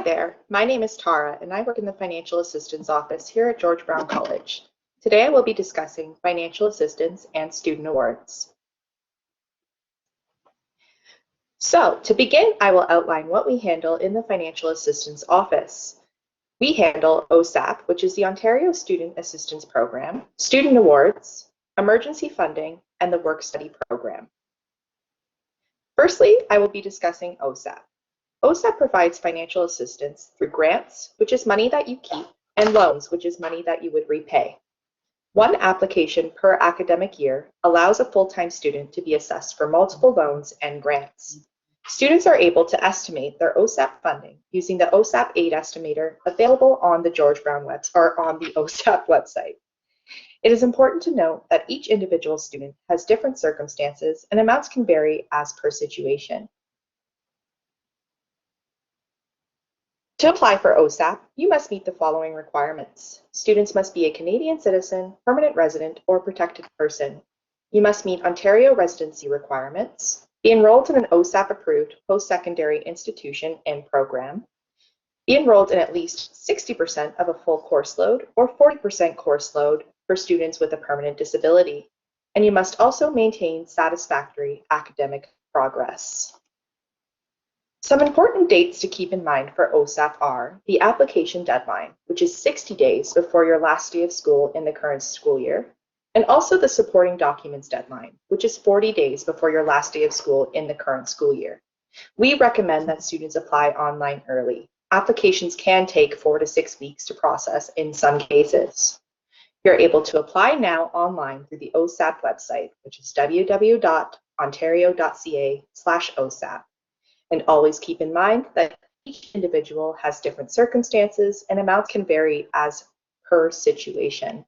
there, my name is Tara and I work in the Financial Assistance Office here at George Brown College. Today I will be discussing financial assistance and student awards. So to begin, I will outline what we handle in the Financial Assistance Office. We handle OSAP, which is the Ontario Student Assistance Program, student awards, emergency funding, and the work study program. Firstly, I will be discussing OSAP. OSAP provides financial assistance through grants, which is money that you keep, and loans, which is money that you would repay. One application per academic year allows a full-time student to be assessed for multiple loans and grants. Students are able to estimate their OSAP funding using the OSAP aid estimator available on the George Brown or on the OSAP website. It is important to note that each individual student has different circumstances and amounts can vary as per situation. To apply for OSAP, you must meet the following requirements. Students must be a Canadian citizen, permanent resident, or protected person. You must meet Ontario residency requirements, be enrolled in an OSAP-approved post-secondary institution and program, be enrolled in at least 60% of a full course load or 40% course load for students with a permanent disability, and you must also maintain satisfactory academic progress. Some important dates to keep in mind for OSAP are the application deadline, which is 60 days before your last day of school in the current school year, and also the supporting documents deadline, which is 40 days before your last day of school in the current school year. We recommend that students apply online early. Applications can take 4 to 6 weeks to process in some cases. You're able to apply now online through the OSAP website, which is www.ontario.ca/OSAP. And always keep in mind that each individual has different circumstances and amounts can vary as per situation.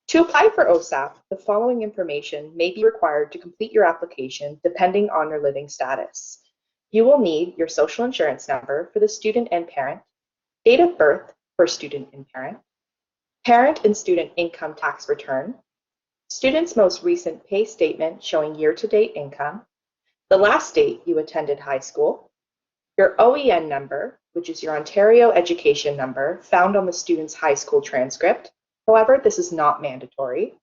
To apply for OSAP, the following information may be required to complete your application depending on your living status. You will need your social insurance number for the student and parent, date of birth for student and parent and student income tax return, student's most recent pay statement showing year-to-date income, the last date you attended high school, your OEN number, which is your Ontario education number found on the student's high school transcript. However, this is not mandatory,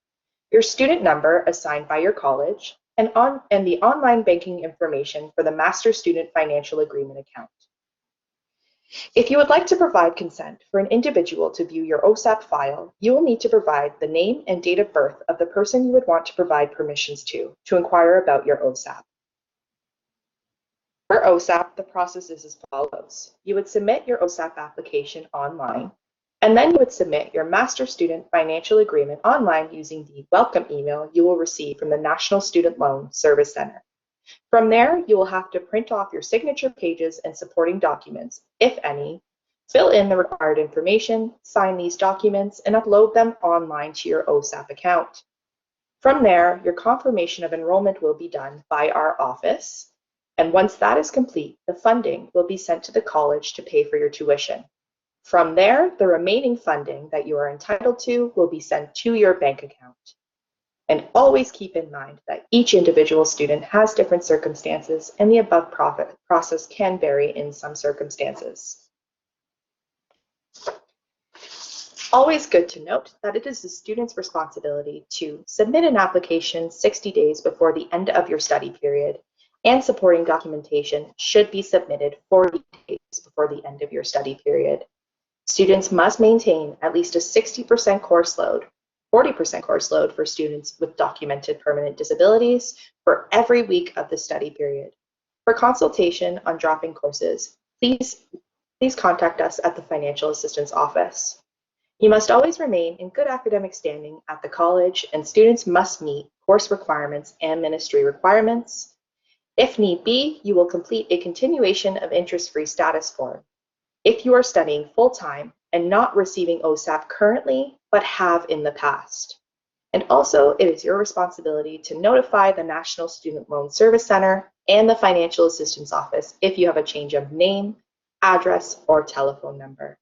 your student number assigned by your college, and the online banking information for the Master Student Financial Agreement account. If you would like to provide consent for an individual to view your OSAP file, you will need to provide the name and date of birth of the person you would want to provide permissions to inquire about your OSAP. For OSAP, the process is as follows. You would submit your OSAP application online, and then you would submit your Master Student Financial Agreement online using the welcome email you will receive from the National Student Loan Service Center. From there, you will have to print off your signature pages and supporting documents, if any, fill in the required information, sign these documents, and upload them online to your OSAP account. From there, your confirmation of enrollment will be done by our office. And once that is complete, the funding will be sent to the college to pay for your tuition. From there, the remaining funding that you are entitled to will be sent to your bank account. And always keep in mind that each individual student has different circumstances and the above process can vary in some circumstances. Always good to note that it is the student's responsibility to submit an application 60 days before the end of your study period, and supporting documentation should be submitted 40 days before the end of your study period. Students must maintain at least a 60% course load, 40% course load for students with documented permanent disabilities for every week of the study period. For consultation on dropping courses, please contact us at the Financial Assistance Office. You must always remain in good academic standing at the college, and students must meet course requirements and ministry requirements. If need be, you will complete a continuation of interest-free status form. If you are studying full-time and not receiving OSAP currently, but have in the past. And also, it is your responsibility to notify the National Student Loan Service Center and the Financial Assistance Office if you have a change of name, address, or telephone number.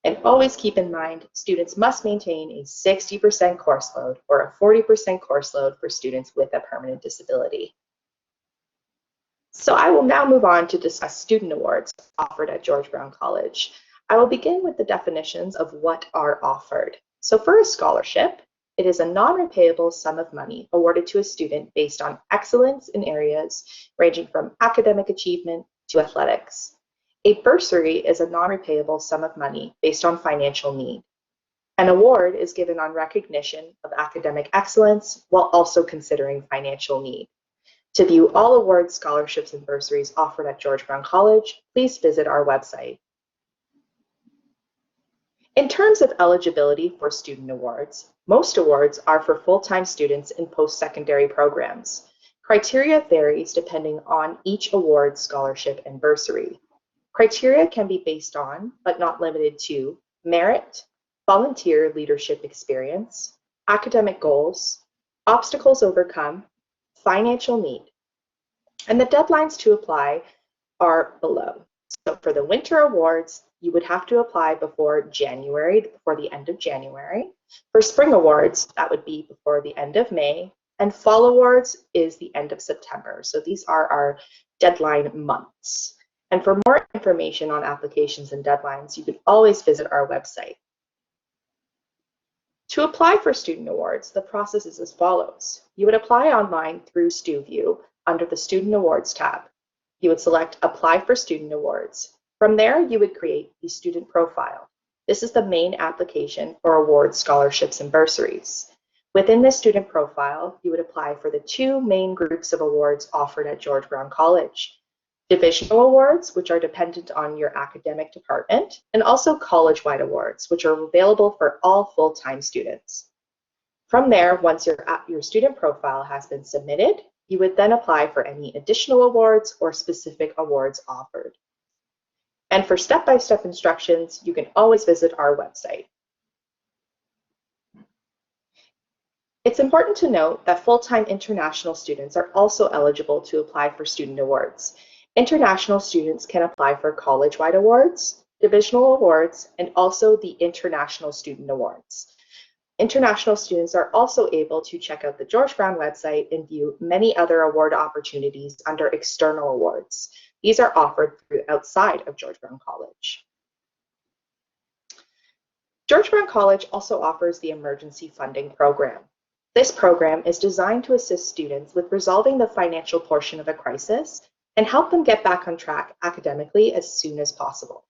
And always keep in mind, students must maintain a 60% course load or a 40% course load for students with a permanent disability. So I will now move on to discuss student awards offered at George Brown College. I will begin with the definitions of what are offered. So for a scholarship, it is a non-repayable sum of money awarded to a student based on excellence in areas ranging from academic achievement to athletics. A bursary is a non-repayable sum of money based on financial need. An award is given on recognition of academic excellence while also considering financial need. To view all awards, scholarships, and bursaries offered at George Brown College, please visit our website. In terms of eligibility for student awards, most awards are for full-time students in post-secondary programs. Criteria varies depending on each award, scholarship, and bursary. Criteria can be based on, but not limited to, merit, volunteer leadership experience, academic goals, obstacles overcome, financial need. And the deadlines to apply are below. So for the winter awards, you would have to apply before January, before the end of January. For spring awards, that would be before the end of May. And fall awards is the end of September. So these are our deadline months. And for more information on applications and deadlines, you can always visit our website. To apply for student awards, the process is as follows. You would apply online through StuView under the Student Awards tab. You would select Apply for Student Awards. From there, you would create the student profile. This is the main application for awards, scholarships, and bursaries. Within this student profile, you would apply for the two main groups of awards offered at George Brown College. Divisional awards, which are dependent on your academic department, and also college-wide awards, which are available for all full-time students. From there, once your student profile has been submitted, you would then apply for any additional awards or specific awards offered. And for step-by-step instructions, you can always visit our website. It's important to note that full-time international students are also eligible to apply for student awards. International students can apply for college-wide awards, divisional awards, and also the International Student Awards. International students are also able to check out the George Brown website and view many other award opportunities under external awards. These are offered through outside of George Brown College. George Brown College also offers the Emergency Funding Program. This program is designed to assist students with resolving the financial portion of a crisis and help them get back on track academically as soon as possible.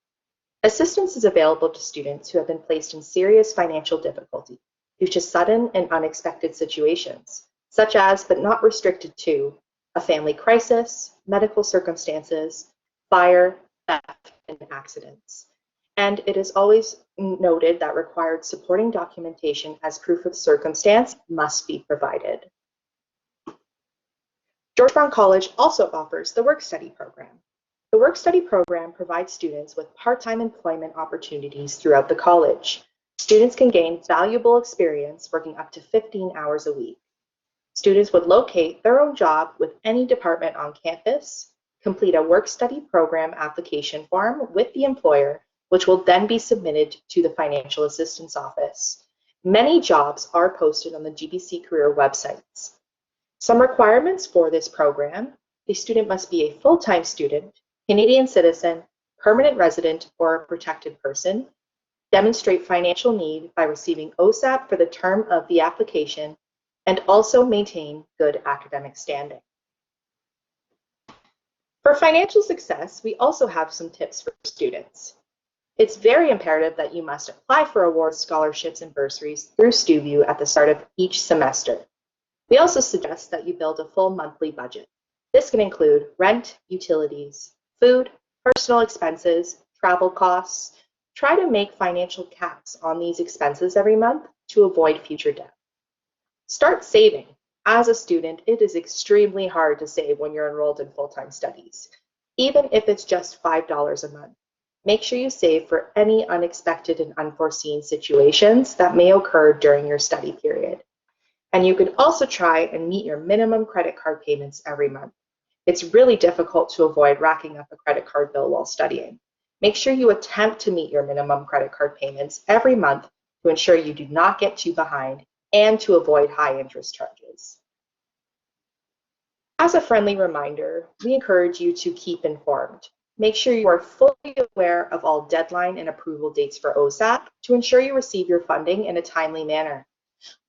Assistance is available to students who have been placed in serious financial difficulty due to sudden and unexpected situations, such as, but not restricted to, a family crisis, medical circumstances, fire, theft, and accidents. And it is always noted that required supporting documentation as proof of circumstance must be provided. George Brown College also offers the Work Study Program. The Work Study Program provides students with part-time employment opportunities throughout the college. Students can gain valuable experience working up to 15 hours a week. Students would locate their own job with any department on campus, complete a work study program application form with the employer, which will then be submitted to the Financial Assistance Office. Many jobs are posted on the GBC career websites. Some requirements for this program: the student must be a full-time student, Canadian citizen, permanent resident, or a protected person, demonstrate financial need by receiving OSAP for the term of the application, and also maintain good academic standing. For financial success, we also have some tips for students. It's very imperative that you must apply for awards, scholarships, and bursaries through StuView at the start of each semester. We also suggest that you build a full monthly budget. This can include rent, utilities, food, personal expenses, travel costs. Try to make financial caps on these expenses every month to avoid future debt. Start saving. As a student, it is extremely hard to save when you're enrolled in full-time studies, even if it's just $5 a month. Make sure you save for any unexpected and unforeseen situations that may occur during your study period. And you can also try and meet your minimum credit card payments every month. It's really difficult to avoid racking up a credit card bill while studying. Make sure you attempt to meet your minimum credit card payments every month to ensure you do not get too behind and to avoid high interest charges. As a friendly reminder, we encourage you to keep informed. Make sure you are fully aware of all deadline and approval dates for OSAP to ensure you receive your funding in a timely manner.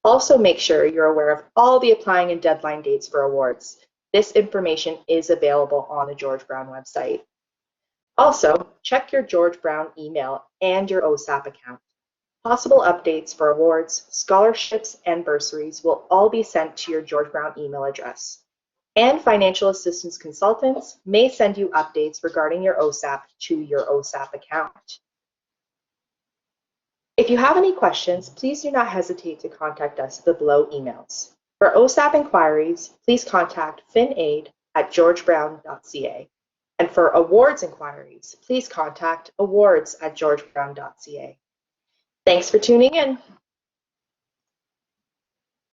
Also, make sure you're aware of all the applying and deadline dates for awards. This information is available on the George Brown website. Also, check your George Brown email and your OSAP account. Possible updates for awards, scholarships, and bursaries will all be sent to your George Brown email address. And financial assistance consultants may send you updates regarding your OSAP to your OSAP account. If you have any questions, please do not hesitate to contact us at the below emails. For OSAP inquiries, please contact finaid@georgebrown.ca. And for awards inquiries, please contact awards@georgebrown.ca. Thanks for tuning in.